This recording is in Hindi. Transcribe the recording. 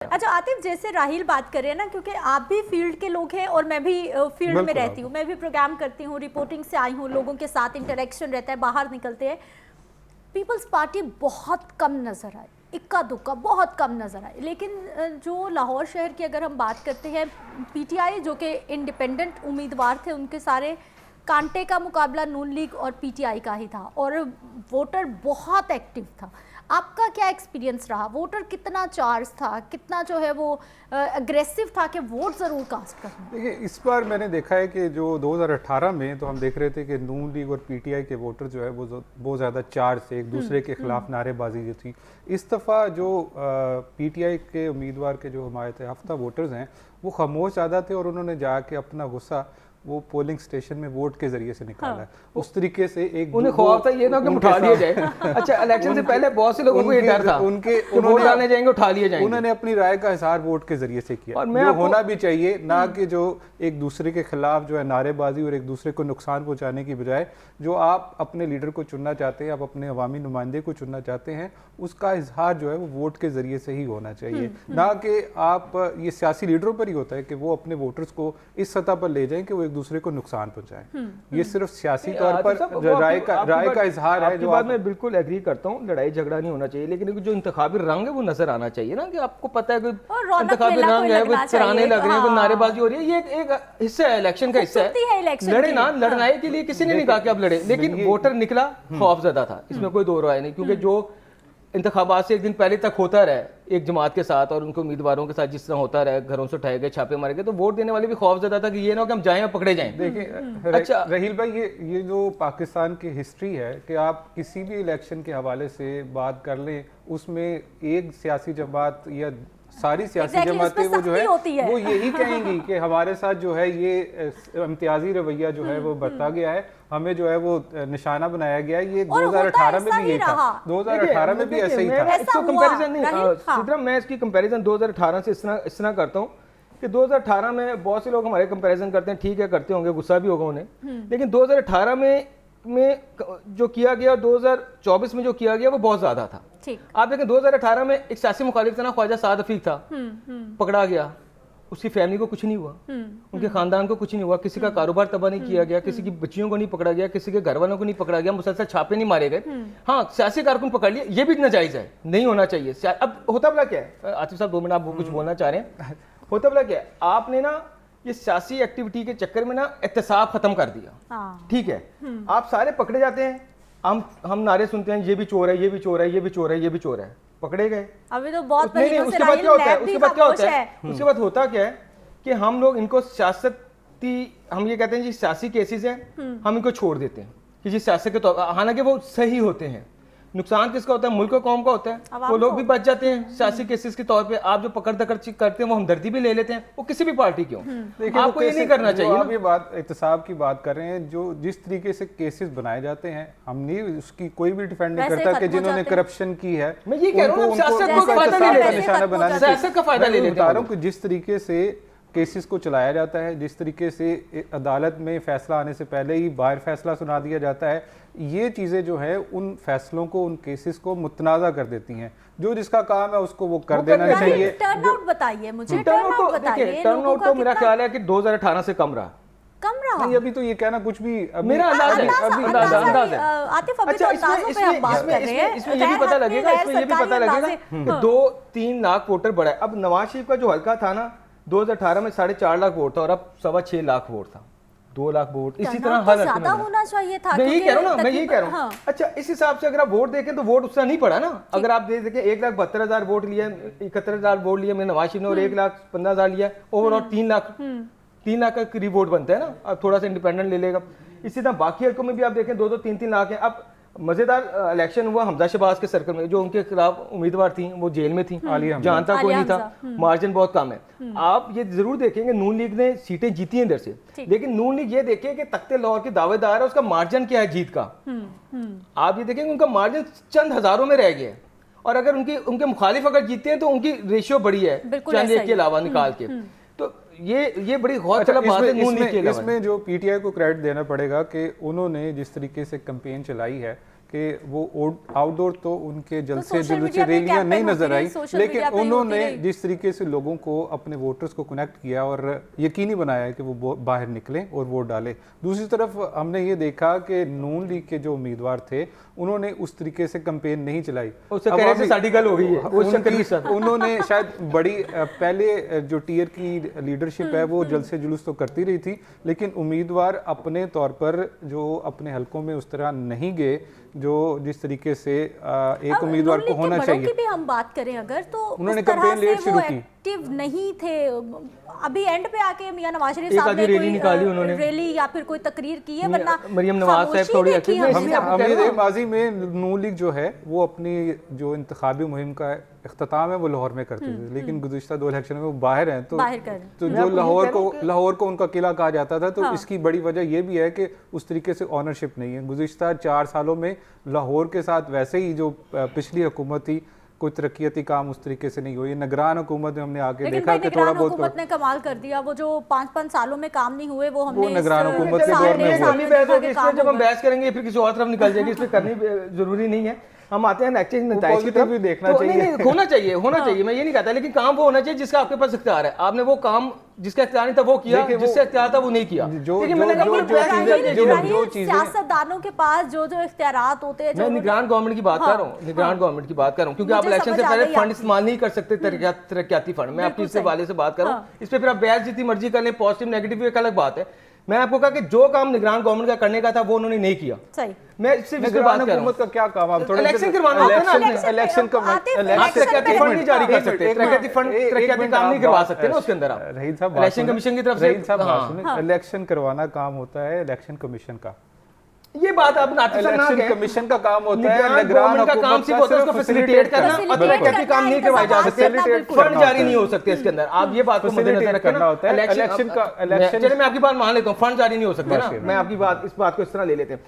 अच्छा आतिफ, जैसे राहिल बात कर रहे हैं ना, क्योंकि आप भी फील्ड के लोग हैं और मैं भी फील्ड में रहती हूँ, मैं भी प्रोग्राम करती हूँ, रिपोर्टिंग से आई हूँ, लोगों के साथ इंटरेक्शन रहता है, बाहर निकलते हैं। पीपल्स पार्टी बहुत कम नज़र आए, इक्का दुक्का बहुत कम नज़र आए। लेकिन जो लाहौर शहर की अगर हम बात करते हैं, पीटीआई जो कि इंडिपेंडेंट उम्मीदवार थे, उनके सारे कांटे का मुकाबला नून लीग और पीटीआई का ही था और वोटर बहुत एक्टिव था। आपका क्या एक्सपीरियंस रहा? वोटर कितना चार्ज था, कितना जो है वो अग्रेसिव था कि वोट ज़रूर कास्ट करना? देखिए, इस बार मैंने देखा है कि जो 2018 में तो हम देख रहे थे कि नून लीग और पीटीआई के वोटर जो है वो बहुत ज़्यादा चार्ज थे, एक दूसरे के खिलाफ नारेबाजी जो थी। इस दफ़ा जो पीटीआई के उम्मीदवार के जो हमायत याफ्ता वोटर्स हैं वो खामोश ज़्यादा थे और उन्होंने जाके अपना गुस्सा वो पोलिंग स्टेशन में वोट के जरिए से निकाला है। उस तरीके से एक उन्हें ख्वाब था ये ना कि उठा लिया जाए। अच्छा, इलेक्शन से पहले बहुत से लोगों को ये डर था वोट डालने जाएंगे उठा लिए जाएंगे। उन्होंने अपनी राय का इजहार वोट के जरिए से किया, और जो होना भी चाहिए, ना कि जो एक दूसरे के खिलाफ जो है नारेबाजी और एक दूसरे को नुकसान पहुंचाने की बजाय जो आप अपने लीडर को चुनना चाहते हैं, आप अपने अवामी नुमाइंदे को चुनना चाहते हैं, उसका इजहार जो है वो वोट के जरिए से ही होना चाहिए। ना कि आप ये सियासी लीडरों पर ही होता है कि वो अपने वोटर्स को इस सतह पर ले जाएं कि वो एक दूसरे को नुकसान पहुंचाएं। ये सिर्फ सियासी तौर पर राय का इजहार है। जो बात मैं बिल्कुल एग्री करता हूँ, लड़ाई झगड़ा नहीं होना चाहिए, लेकिन जो इंतखाबी रंग है वो नजर आना चाहिए ना, कि आपको पता है कोई इंतखाबी रंग है, कोई तराने लग रहे हैं, कोई नारेबाजी हो रही है, ये एक हिस्सा है इलेक्शन का हिस्सा है। लड़े ना, लड़ाई के लिए किसी ने नहीं कहा कि आप लड़े, लेकिन वोटर निकला खौफजदा था, इसमें कोई दो राय नहीं। क्योंकि जो इंतखाबात से एक दिन पहले तक होता रहा एक जमात के साथ और उनके उम्मीदवारों के साथ जिस तरह होता रहा, घरों से उठाए गए, छापे मारे गए, तो वोट देने वाले भी खौफजदा था कि ये ना हो कि हम जाएं और पकड़े जाएं। देखिए अच्छा रहील भाई, ये जो पाकिस्तान की हिस्ट्री है कि आप किसी भी इलेक्शन के हवाले से बात कर लें, उसमें एक सियासी जमात या सारी सियासी जमातें वो जो है वो यही कहेंगी कि हमारे साथ जो है ये इम्तियाजी रवैया जो है वो बरता गया है, हमें जो है वो निशाना बनाया गया है। ये 2018 में भी यही था, 2018 में भी ऐसा ही था। इसको कंपैरिजन नहीं सिद्रा, मैं इसकी कंपैरिजन 2018 से इस तरह करता हूँ कि 2018 में बहुत से लोग हमारे कंपैरिजन करते हैं, ठीक है करते होंगे, गुस्सा भी होगा उन्हें, लेकिन 2018 में जो किया गया, 2024 में जो किया गया वो बहुत ज्यादा था। आप देखें 2018 में एक सियासी मुखालिफ था ना, ख्वाजा साद हफीज था, पकड़ा गया, उसकी फैमिली को कुछ नहीं हुआ, उनके खानदान को कुछ नहीं हुआ, किसी का कारोबार तबाह नहीं किया गया, किसी की बच्चियों को नहीं पकड़ा गया, किसी के घर वालों को नहीं पकड़ा गया, मुसलसल छापे नहीं मारे गए। हाँ, सियासी कारकुन पकड़ लिए, ये भी नाजायज है, नहीं होना चाहिए। अब होता भला क्या है, आतिफ साहब 2 मिनट आप कुछ बोलना चाह रहे हैं, होता भला क्या है, आपने ना ये सियासी एक्टिविटी के चक्कर में ना एहतसाब खत्म कर दिया, ठीक है, आप सारे पकड़े जाते हैं, हम नारे सुनते हैं, ये भी चोर है, ये भी चोर है, ये भी चोर है, ये भी चोर है, पकड़े गए। अभी तो बहुत नहीं, उसके बाद क्या होता है, उसके बाद क्या होता है, उसके बाद होता क्या है कि हम लोग इनको सियासती, हम ये कहते हैं जी सियासी केसेस हैं, हम इनको छोड़ देते हैं कि जी सियासत के तौर, हालांकि वो सही होते हैं। नुकसान किसका होता है? मुल्क और कौम का होता है, वो लोग भी बच जाते हैं सियासी केसेस के तौर पे। आप जो पकड़ दकड़ करते हैं वो हमदर्दी भी ले लेते हैं, वो किसी भी पार्टी की हो, आपको ये नहीं करना चाहिए। आप ये बात एहतसाब की बात कर रहे हैं, जो जिस तरीके से केसेस बनाए जाते हैं, हम नहीं उसकी कोई भी डिफेंड नहीं करता कि जिन्होंने करप्शन की है, मैं ये कह रहा हूं सियासत को फायदा नहीं लेते, निशाना बनाने सियासत का फायदा ले लेते हैं। जिस तरीके से केसेस को चलाया जाता है, जिस तरीके से अदालत में फैसला आने से पहले ही बाहर फैसला सुना दिया जाता है, ये चीज़ें जो है उन फैसलों को, उन केसेस को मुतनाज़ा कर देती हैं। जो जिसका काम है उसको वो कर देना चाहिए। टर्नआउट बताइए मुझे, टर्नआउट बताइए। टर्नआउट तो मेरा ख्याल है कि 2018 से कम रहा। नहीं, अभी तो ये कहना कुछ भी मेरा अंदाज है, अंदाज है। आतिफ, अभी तो अंदाजों पे हम बात कर रहे हैं, इसमें ये भी पता लगेगा, इसमें ये भी पता लगेगा कि 2-3 लाख वोटर बढ़ा है। अब नवाज शरीफ का जो हल्का था ना, 2018 में 4.5 लाख वोट था और अब 6.25 लाख वोट था, 2 लाख वोट। इसी तरह हर ज्यादा होना चाहिए था। मैं यही कह रहा हूँ ना, मैं यही कह रहा हूँ। अच्छा, इस हिसाब से अगर आप वोट देखें तो वोट उससे नहीं पड़ा ना। अगर आप देखें 1,72,000 वोट लिया, 71,000 वोट लिया मैंने नवाज शरीफ ने, और 1,15,000 लिया, ओवरऑल 3 लाख का करीब वोट बनता है ना। अब थोड़ा सा इंडिपेंडेंट ले लेगा। इसी तरह बाकी हल्कों में भी आप देखें 2-2, 3-3 लाख है। अब मजेदार इलेक्शन हुआ हमजा शहबाज के सर्कल में, जो उनके खिलाफ उम्मीदवार थी वो जेल में थी, जानता कोई नहीं था, मार्जिन बहुत कम है। आप ये जरूर देखेंगे नून लीग ने सीटें जीती हैं इधर से, लेकिन नून लीग ये देखे कि तख्ते लाहौर के दावेदार है, उसका मार्जिन क्या है जीत का। आप ये देखेंगे उनका मार्जिन चंद हजारों में रह गया है, और अगर उनके मुखालिफ अगर जीते हैं तो उनकी रेशियो बड़ी है चंद एक के अलावा निकाल के। तो ये बड़ी गौर तलब बात है नून लीग के। इसमें जो पीटीआई को क्रेडिट देना पड़ेगा कि उन्होंने जिस तरीके से कैंपेन चलाई है कि वो आउटडोर तो उनके जलसे सोशल जुलूस मीडिया पे रैलियां नहीं कैंपेन नजर होती आई, रही, सोशल लेकिन मीडिया पे ही उन्होंने होती रही। जिस तरीके से लोगों को अपने वोटर्स को कनेक्ट किया और यकीनी बनाया कि वो बाहर निकलें और वोट डालें। दूसरी तरफ हमने ये देखा कि नून लीग के जो उम्मीदवार थे उन्होंने उस तरीके से कैंपेन नहीं चलाई। उससे कहने से साड़ी गल हो गई है, वो शक्कर के साथ। उन्होंने शायद बड़ी पहले जो टीयर की लीडरशिप है वो जलसे जुलूस तो करती रही थी, लेकिन उम्मीदवार अपने तौर पर जो अपने हलकों में उस तरह नहीं गए जो जिस तरीके से एक उम्मीदवार को होना चाहिए। की भी हम बात करें अगर तो उन्होंने उस तरह कैंपेन लेट से शुरू वो की। एक्टिव नहीं थे। अभी एंड पे आके मियां नवाज शरीफ एक साहब आधी ने रैली निकाली उन्होंने। कोई रैली या फिर कोई तकरीर की है, वरना मरियम नवाज साहब थोड़ी खामोशी एक्टिव देखी नहीं, हमने। इसलिए हमने माजी में नून लीग जो है वो अपनी जो इंतखाबी मुहिम का इख्तिताम है वो लाहौर में करते थे, लेकिन गुज़िश्ता 2 इलेक्शन में वो बाहर हैं, तो बाहर कर रहे हैं। तो जो लाहौर को उनका किला कहा जाता था, तो इसकी बड़ी वजह ये भी है कि उस तरीके से ऑनरशिप नहीं है। गुज़िश्ता 4 सालों में लाहौर के साथ वैसे ही जो पिछली हुकूमत थी कोई तरक्याती काम उस तरीके से नहीं हुई। निगरान हुकूमत में हमने आके लेकिन देखा भाई कि थोड़ा निगरान बहुत हुकूमत ने कमाल कर दिया। वो जो 5-5 सालों में काम नहीं हुए वो हमने निगरान इस हुकूमत के साल दौर में डेढ़ हुआ। साल लंबी में बहस देखा होगी कि इस पर, काम जब हम होगा। बहस करेंगे फिर किसी और तरफ निकल जाएगी, इस पे करनी जरूरी नहीं है। हम आते हैं एक्सचेंज नताइज की positive तरफ। भी देखना तो चाहिए। नहीं होना चाहिए, होना चाहिए, मैं ये नहीं कहता, लेकिन काम वो होना चाहिए जिसका आपके पास इख्तियार है। आपने वो काम जिसका इख्तियार नहीं था वो किया, देखिए, जिससे इख्तियार था वो नहीं किया। जो- लेकिन मैंने कहा जो- कि जो बहस चीजें- निकल जाएगी। जो चीजें- सियासतदानों के पास जो इख्तियारात होते हैं, मैं निगरान गवर्नमेंट की बात कर रहा हूँ, निगरान गवर्नमेंट की बात कर रहा हूँ, क्योंकि आप मुझे इलेक्शन से समझ आ पहले गई फंड आपकी। इस्तेमाल नहीं कर सकते, तरक्याती फंड। मैं अपनी इस हवाले से बात कर रहा हूँ। इस पे फिर आप बहस जितनी मर्जी कर लें, पॉजिटिव नेगेटिव एक अलग बात है। मैं आपको कहा कि जो काम निगरान गवर्नमेंट का करने का था वो उन्होंने नहीं किया। सही। मैं सिर्फ इस पे निगरान बात कर रहा हुकूमत हूँ। का क्या काम? आप थोड़ा इलेक्शन करवाना होता है ना आपने। इलेक्शन का आते हैं, आप तरक्याती फंड नहीं जारी कर सकते, तरक्याती फंड तरक्याती काम नहीं करवा सकते ना उसके अंदर आप। रहीद साहब इलेक्शन कमीशन की तरफ से इलेक्शन करवाना काम होता है इलेक्शन कमीशन का। ये बात आप नाते सर ना इलेक्शन कहें। कमीशन का काम होता है निगरान निगरान गवर्नमेंट का काम हुकूमत सिर्फ होता है उसको फैसिलिटेट करना, करना, और तरक्याती काम नहीं करवाए जा सकते। facilitate फंड करना जारी होता नहीं हो सकते इसके अंदर। आप ये बात को मद्देनजर रखना करना होता है। इलेक्शन का- चलिए मैं आपकी बात मान लेता हूँ, फंड जारी नहीं हो सकते ना। मैं आपकी बात इस बात को इस तरह ले लेते हैं।